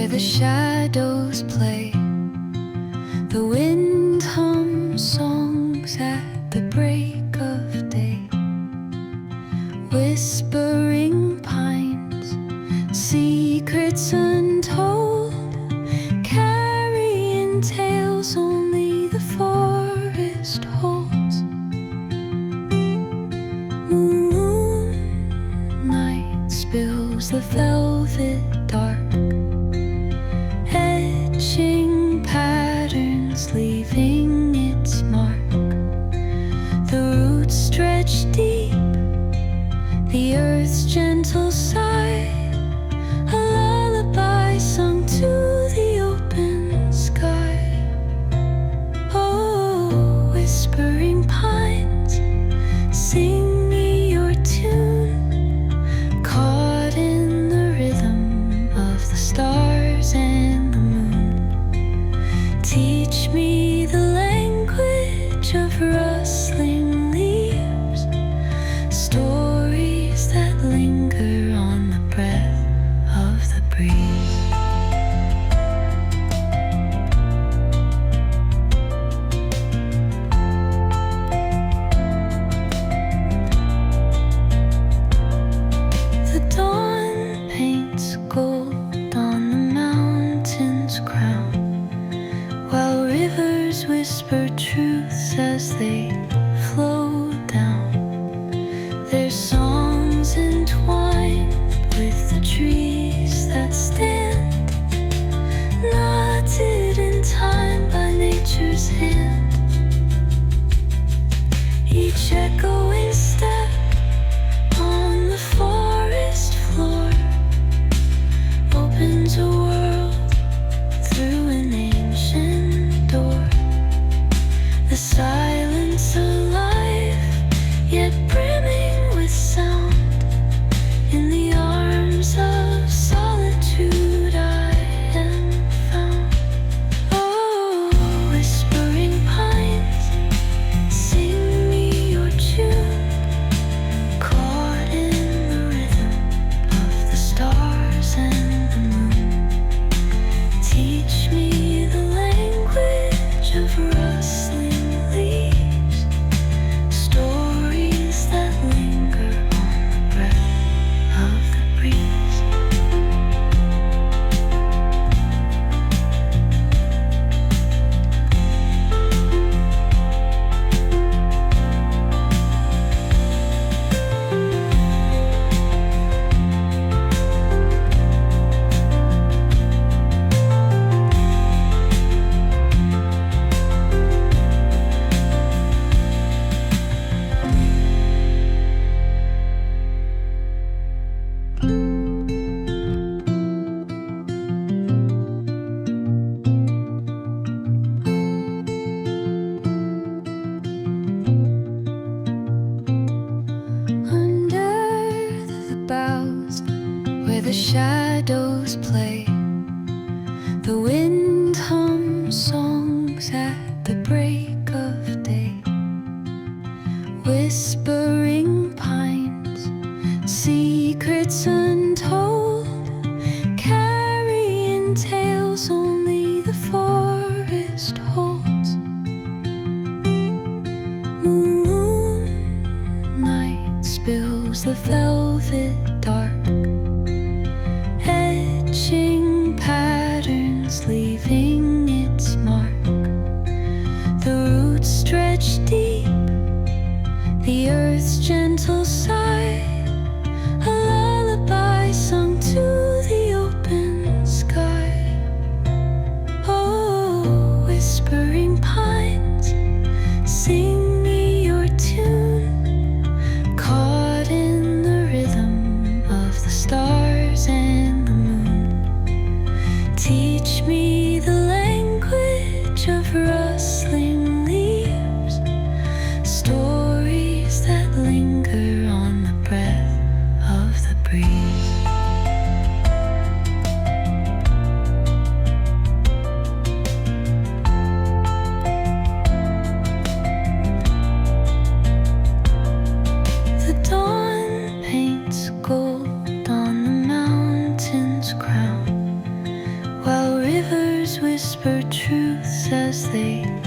where the shadows play. The wind hums songs at the break of day. Whispering pines, secrets untold, carrying tales only the forest holds. Moonlight spills the velvet dark, etching patterns, leaving its mark. The roots stretch deep, the earth's gentle sigh, a lullaby sung to the open sky. Oh, whispering pines, sing me your tune, caught in the rhythm of the stars and the moon. Teach me the language of rustling leaves, stories that linger on the breath of the breeze. The dawn paints gold on the mountain's crown, while rivers whisper truths as they flow down. Their songs entwined with the trees that stand, knotted in time by nature's hand. Each echoing step on the forest floor opens a world through an ancient door. The silence alive, yet brimming with sound. In the arms of solitude I am found. Oh, whispering pines, sing me your tune, caught in the rhythm of the stars and the moon. Teach me the language of rustling leaves, stories that linger on the breath of the breeze. Under the boughs, where the shadows play, the wind hums songs at the break of day. Whispering pines, secrets untold, carrying tales only the forest holds. Moonlight spills the velvet dark, etching patterns, leaving its mark. The roots stretch deep, the earth's gentle sigh, a lullaby sung to the open sky. Oh, whispering pines, sing me your tune, caught in the rhythm of the stars and the moon. Teach me the language of rustling leaves, stories that linger on the breath of the breeze. The dawn paints gold on the mountain's crown, whisper truths as they